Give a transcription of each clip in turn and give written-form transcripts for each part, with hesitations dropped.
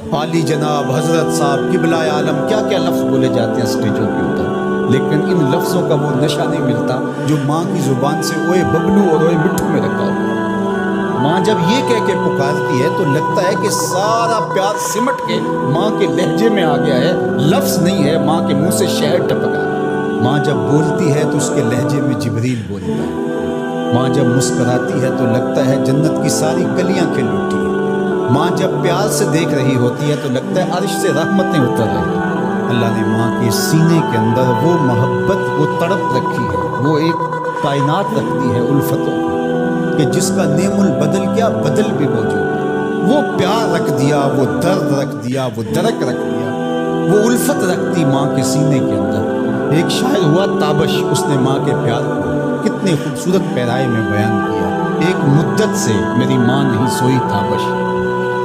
عالی جناب حضرت صاحب قبلہ عالم کیا کیا لفظ بولے جاتے ہیں اسٹیجوں کے اوپر، لیکن ان لفظوں کا وہ نشہ نہیں ملتا جو ماں کی زبان سے اوئے ببلو اور اوئے مٹھو میں رکھا ہوا۔ ماں جب یہ کہہ کے پکارتی ہے تو لگتا ہے کہ سارا پیار سمٹ کے ماں کے لہجے میں آ گیا ہے، لفظ نہیں ہے، ماں کے منہ سے شہد ٹپکا۔ ماں جب بولتی ہے تو اس کے لہجے میں جبریل بولتا ہے۔ ماں جب مسکراتی ہے تو لگتا ہے جنت کی ساری گلیاں کھل اٹھی ہیں۔ ماں جب پیار سے دیکھ رہی ہوتی ہے تو لگتا ہے عرش سے رحمتیں اتر رہی ہیں۔ اللہ نے ماں کے سینے کے اندر وہ محبت، وہ تڑپ رکھی ہے، وہ ایک کائنات رکھتی ہے الفتوں کی، کہ جس کا نعم البدل کیا بدل بھی موجود ہے۔ وہ پیار رکھ دیا، وہ درد رکھ دیا، وہ درک رکھ دیا، وہ الفت رکھتی ماں کے سینے کے اندر۔ ایک شاعر ہوا تابش، اس نے ماں کے پیار کو کتنے خوبصورت پیرائے میں بیان کیا۔ ایک مدت سے میری ماں نہیں سوئی تابش،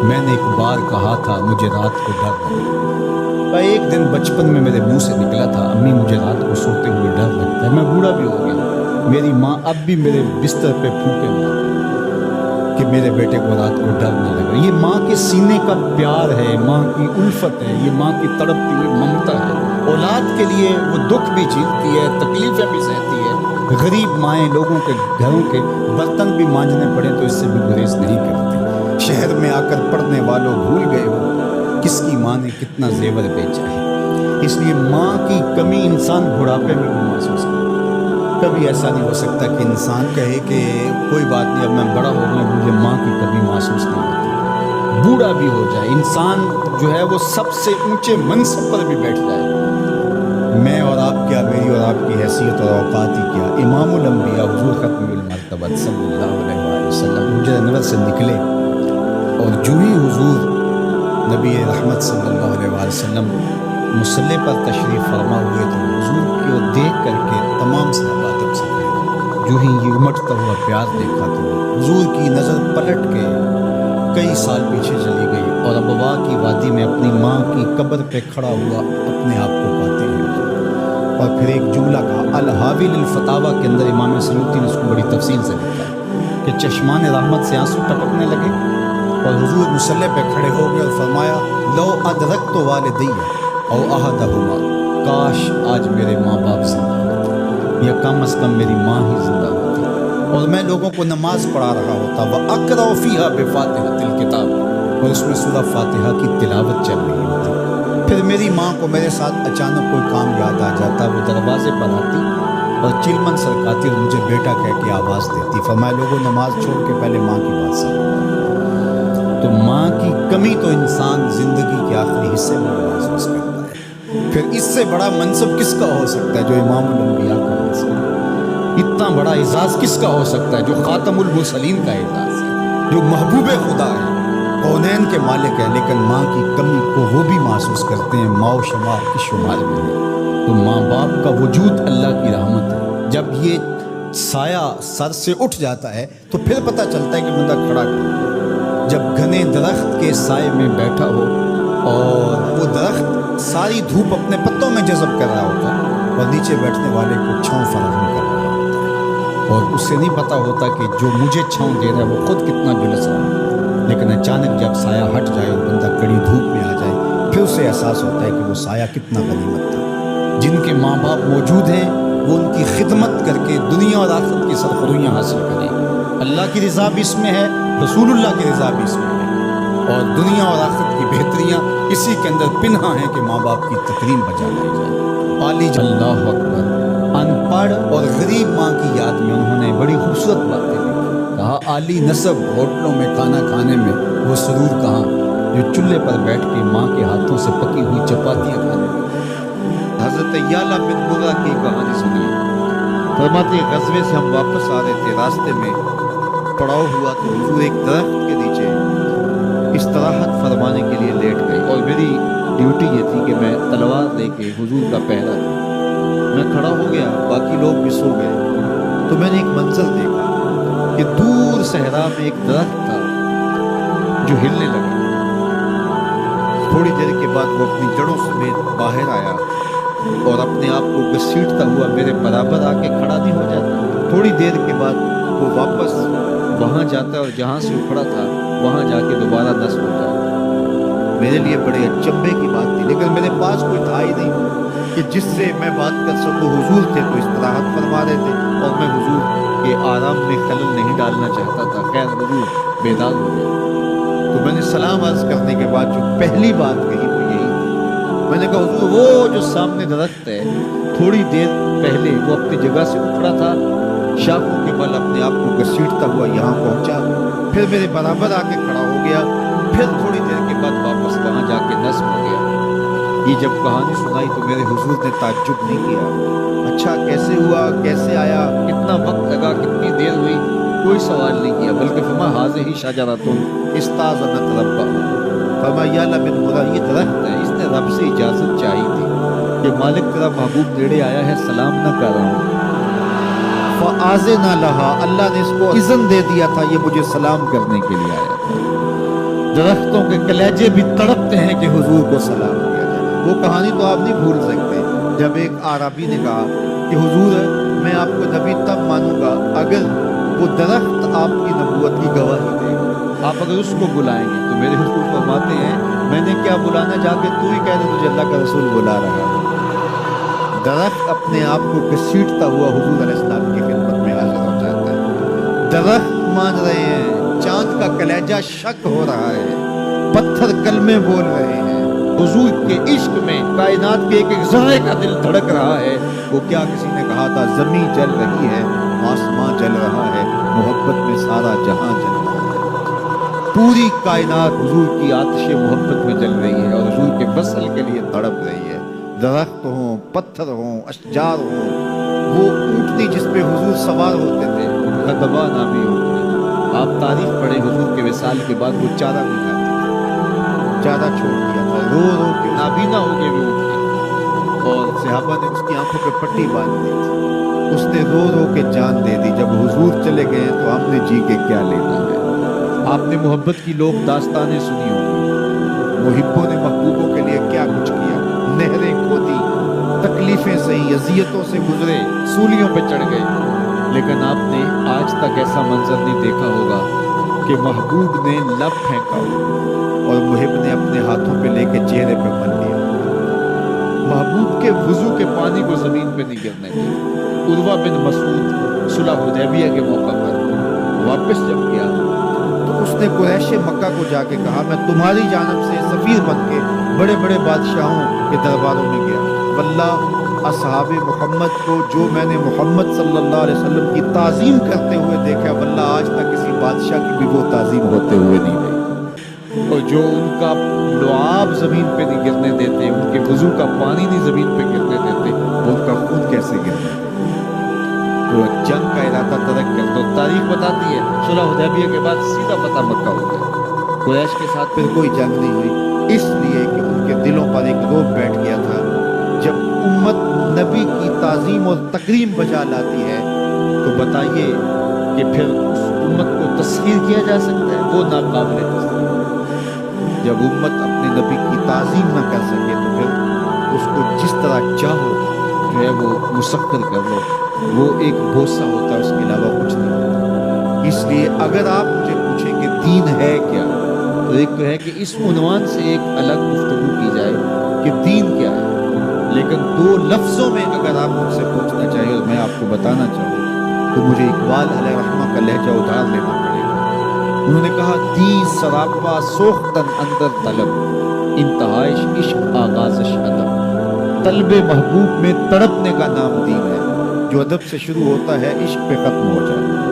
میں نے ایک بار کہا تھا مجھے رات کو ڈر لگتا ہے۔ ایک دن بچپن میں میرے منہ سے نکلا تھا امی مجھے رات کو سوتے ہوئے ڈر لگتا ہے۔ میں بوڑھا بھی ہو گیا، میری ماں اب بھی میرے بستر پہ پھونکے مارتی کہ میرے بیٹے کو رات کو ڈر نہ لگے۔ یہ ماں کے سینے کا پیار ہے، ماں کی الفت ہے، یہ ماں کی تڑپتی ہوئی ممتا ہے۔ اولاد کے لیے وہ دکھ بھی جھیلتی ہے، تکلیفیں بھی سہتی ہے۔ غریب مائیں لوگوں کے گھروں کے برتن بھی مانجنے پڑے تو اس سے بھی گریز نہیں کرتی۔ شہر میں آ کر پڑھنے والوں بھول گئے ہو کس کی ماں نے کتنا زیور بیچا ہے۔ اس لیے ماں کی کمی انسان بڑھاپے میں بھی محسوس کرتا۔ کبھی ایسا نہیں ہو سکتا کہ انسان کہے کہ کوئی بات نہیں اب میں بڑا ہو گیا مجھے ماں کی کمی محسوس نہیں ہوتی۔ بوڑھا بھی ہو جائے انسان جو ہے وہ سب سے اونچے منصب پر بھی بیٹھ جائے، میں اور آپ کیا، میری اور آپ کی حیثیت اور اوقات ہی کیا۔ امام الانبیاء حضور ختم المرتبہ صلی اللہ علیہ وآلہ وسلم حجرہ نبوت سے نکلے اور جو ہی حضور نبی رحمت صلی اللہ علیہ وآلہ وسلم مصلی پر تشریف فرما ہوئے تو حضور کو دیکھ کر کے تمام صحابہ ادب سے کھڑے۔ جو ہی یہ امٹتا ہوا پیار دیکھا تو حضور کی نظر پلٹ کے کئی سال پیچھے چلی گئی اور ابوا کی وادی میں اپنی ماں کی قبر پہ کھڑا ہوا اپنے آپ کو پاتے ہیں۔ اور پھر ایک جملہ کہا، الحاوی للفتاویٰ کے اندر امام سیوطی نے اس کو بڑی تفصیل سے لکھا ہے کہ چشمان رحمت سے آنسو ٹپکنے لگے اور حضور مصلی پہ کھڑے ہو گئے اور فرمایا لو ادرکت والدی او احدہما، کاش آج میرے ماں باپ زندہ ہوتے یا کم از کم میری ماں ہی زندہ ہوتی اور میں لوگوں کو نماز پڑھا رہا ہوتا، وَأَقْرَأُ فِيهَا بِفَاتِحَةِ الْكِتَابِ، اور اس میں سورہ فاتحہ کی تلاوت چل رہی ہوتی۔ پھر میری ماں کو میرے ساتھ اچانک کوئی کام یاد آ جاتا، وہ دروازے پر آتی اور چلمن سرکاتی اور مجھے بیٹا کہہ کے آواز دیتی، فرمایا لوگوں نماز چھوڑ کے پہلے ماں کی بات سنو۔ تو ماں کی کمی تو انسان زندگی کے آخری حصے میں محسوس کرتا ہے۔ پھر اس سے بڑا منصب کس کا ہو سکتا ہے جو امام الانبیاء کا منصب ہے؟ اتنا بڑا اعزاز کس کا ہو سکتا ہے جو خاتم المرسلین کا اعزاز ہے، جو محبوب خدا ہے، کونین کے مالک ہے، لیکن ماں کی کمی کو وہ بھی محسوس کرتے ہیں ماں و شمار کے شمار میں ہے۔ تو ماں باپ کا وجود اللہ کی رحمت ہے۔ جب یہ سایہ سر سے اٹھ جاتا ہے تو پھر پتہ چلتا ہے کہ بندہ کھڑا کرے۔ جب گھنے درخت کے سائے میں بیٹھا ہو اور وہ درخت ساری دھوپ اپنے پتوں میں جذب کر رہا ہوتا ہے اور نیچے بیٹھنے والے کو چھاؤں فراہم کر رہا ہوتا ہے، اور اس سے نہیں پتہ ہوتا کہ جو مجھے چھاؤں دے رہا ہے وہ خود کتنا جلس رہا ہے، لیکن اچانک جب سایہ ہٹ جائے اور بندہ کڑی دھوپ میں آ جائے پھر اسے احساس ہوتا ہے کہ وہ سایہ کتنا غنیمت تھا۔ جن کے ماں باپ موجود ہیں وہ ان کی خدمت کر کے دنیا اور آخرت کی سرخرویاں حاصل کریں۔ اللہ کی رضا بھی اس میں ہے، رسول اللہ کی رضا بھی اس میں ہے، اور دنیا اور آخرت کی بہتریاں اسی کے اندر پنہاں ہیں کہ ماں باپ کی تکریم بجا لائی جائے۔ عالی اللہ اکبر۔ ان پڑھ اور غریب ماں کی یاد میں انہوں نے بڑی خوبصورت باتیں لکھی، کہا عالی نسب ہوٹلوں میں کھانا کھانے میں وہ سرور کہاں جو چولہے پر بیٹھ کے ماں کے ہاتھوں سے پکی ہوئی چپاتیاں کھانے میں۔ حضرت یعلا بن مرہ کی کہانی سنیے، فرماتے ہیں غزوے سے ہم واپس آ رہے تھے، راستے میں پڑاؤ ہوا تو حضور ایک درخت کے نیچے استراحت فرمانے کے لیے لیٹ گئے، اور میری ڈیوٹی یہ تھی کہ میں تلوار لے کے حضور کا پہرا دوں۔ میں کھڑا ہو گیا، باقی لوگ بھی سو گئے، تو میں نے ایک منظر دیکھا کہ دور صحرا میں ایک درخت تھا جو ہلنے لگا۔ تھوڑی دیر کے بعد وہ اپنی جڑوں سمیت باہر آیا اور اپنے آپ کو گھسیٹتا ہوا میرے برابر آ کے کھڑا نہیں ہو جاتا، تھوڑی دیر کے بعد وہ واپس وہاں جاتا ہے اور جہاں سے اکھڑا تھا وہاں جا کے دوبارہ نصب ہو جاتا۔ میرے لیے بڑے اچنبے کی بات تھی، لیکن میرے پاس کوئی تھا ہی نہیں کہ جس سے میں بات کر سکوں۔ حضور تھے تو استراحت فرما رہے تھے اور میں حضور کے آرام میں خلل نہیں ڈالنا چاہتا تھا۔ خیر حضور بیدار ہو گئے تو میں نے سلام عرض کرنے کے بعد جو پہلی بات کہی وہ یہی تھی، میں نے کہا حضور وہ جو سامنے درخت ہے تھوڑی دیر پہلے وہ اپنی جگہ سے اٹھا تھا، شاخوں کے بل اپنے آپ کو گھسیٹتا ہوا یہاں پہنچا، پھر میرے برابر آ کے کھڑا ہو گیا، پھر تھوڑی دیر کے بعد واپس وہاں جا کے نصب ہو گیا۔ یہ جب کہانی سنائی تو میرے حضور نے تعجب نہیں کیا، اچھا کیسے ہوا، کیسے آیا، کتنا وقت لگا، کتنی دیر ہوئی، کوئی سوال نہیں کیا، بلکہ فرمایا حاضہ شجرۃ استاذنت ربہ، فرمایا یا لمن ہدا، یہ درخت ہے، اس نے رب سے اجازت چاہی تھی کہ مالک تیرا محبوب نیڑے آیا ہے، سلام نہ کر رہا ہوں، فآذن لہا، اللہ نے اس کو اذن دے دیا تھا یہ مجھے سلام کرنے کے لیے آیا تھا۔ درختوں کے کلیجے بھی تڑپتے ہیں کہ حضور کو سلام کیا جائے۔ وہ کہانی تو آپ نہیں بھول سکتے جب ایک عربی نے کہا کہ حضور میں آپ کو نبی تب مانوں گا اگر وہ درخت آپ کی نبوت کی گواہی دے گا، آپ اگر اس کو بلائیں گے۔ تو میرے حضور فرماتے ہیں میں نے کیا بلانا، جا کے تو ہی کہہ دے تجھے اللہ کا رسول بلا رہا ہے۔ درخت اپنے آپ کو گھسیٹتا ہوا حضور علیہ السلام کی خدمت میں حاضر ہو جاتا ہے۔ درخت مان رہے ہیں، چاند کا کلیجہ شک ہو رہا ہے، پتھر کلمے بول رہے ہیں، حضور کے عشق میں کائنات کے ایک ایک ذرے کا دل دھڑک رہا ہے۔ وہ کیا کسی نے کہا تھا زمین جل رہی ہے، آسمان جل رہا ہے، محبت میں سارا جہاں جل رہا ہے۔ پوری کائنات حضور کی آتش محبت میں جل رہی ہے اور حضور کے وصل کے لیے تڑپ رہی ہے۔ درخت ہوں، پتھر ہوں، اشجار ہوں، وہ اونٹنی جس پہ حضور سوار ہوتے تھے، غضبہ نامی اونٹنی، آپ تاریخ پڑھیں حضور کے وصال کے بعد وہ چارہ نہیں کھاتی تھی، چارہ چھوڑ دیا تھا، رو رو کے نابینا ہو گئے وہ اونٹنی، اور صحابہ نے اس کی آنکھوں پہ پٹی باندھ دی تھی، اس نے رو رو کے جان دے دی۔ جب حضور چلے گئے تو ہم نے جی کے کیا لینا ہے۔ آپ نے محبت کی لوگ داستانیں سنی ہوں گی، محبوں نے محبوبوں کے لیے کیا کچھ کیا، نہریں کھودی، تکلیفیں سہی، اذیتوں سے گزرے، سولیوں پہ چڑھ گئے، لیکن آپ نے آج تک ایسا منظر نہیں دیکھا ہوگا کہ محبوب نے لب پھینکا اور محب نے اپنے ہاتھوں پہ لے کے چہرے پہ مل لیا۔ محبوب کے وضو کے پانی کو زمین پہ نہیں گرنے دیا۔ عروہ بن مسعود صلح حدیبیہ کے موقع پر واپس جب گیا تو اس نے قریش مکہ کو جا کے کہا میں تمہاری جانب سے سفیر بن کے بڑے بڑے بادشاہوں کے درباروں میں گیا، واللہ اصحاب محمد کو جو میں نے محمد صلی اللہ علیہ وسلم کی تعظیم کرتے ہوئے دیکھا، واللہ آج تک کسی بادشاہ کی بھی وہ تعظیم ہوتے ہوئے نہیں دیکھی، اور جو ان کا لعاب زمین پہ نہیں گرنے دیتے، ان کے وضو کا پانی نہیں زمین پہ گرنے دیتے، وہ ان کا خون کیسے گرنے دیتے۔ تو جنگ کا ارادہ ترک کر دو، تاریخ بتاتی ہے صلح حدیبیہ کے بعد سیدھا پتہ مکہ ہو گیا، قریش کے ساتھ پھر کوئی جنگ نہیں ہوئی، اس لیے کہ ان کے دلوں پر ایک روب بیٹھ گیا تھا۔ جب امت نبی کی تعظیم اور تکریم بجا لاتی ہے تو بتائیے کہ پھر اس امت کو تسخیر کیا جا سکتا ہے؟ وہ ناقابل تسخیر۔ جب امت اپنے نبی کی تعظیم نہ کر سکے تو پھر اس کو جس طرح چاہو جو ہے وہ مسخر کر لو، وہ ایک بوسہ ہوتا ہے، اس کے علاوہ کچھ نہیں ہوتا۔ اس لیے اگر آپ مجھے پوچھیں کہ دین ہے کیا، تو ایک تو ہے کہ اس عنوان سے ایک الگ گفتگو کی جائے کہ دین کیا ہے، لیکن دو لفظوں میں اگر آپ مجھ سے پوچھنا چاہیں اور میں آپ کو بتانا چاہوں تو مجھے اقبال علیہ رحمہ کا لہجہ ادھار لینا پڑے گا۔ انہوں نے کہا دین سراپا سوختن اندر طلب، انتہائش عشق آغازش ادب، طلب محبوب میں تڑپنے کا نام دین ہے، جو ادب سے شروع ہوتا ہے عشق پہ ختم ہو جائے۔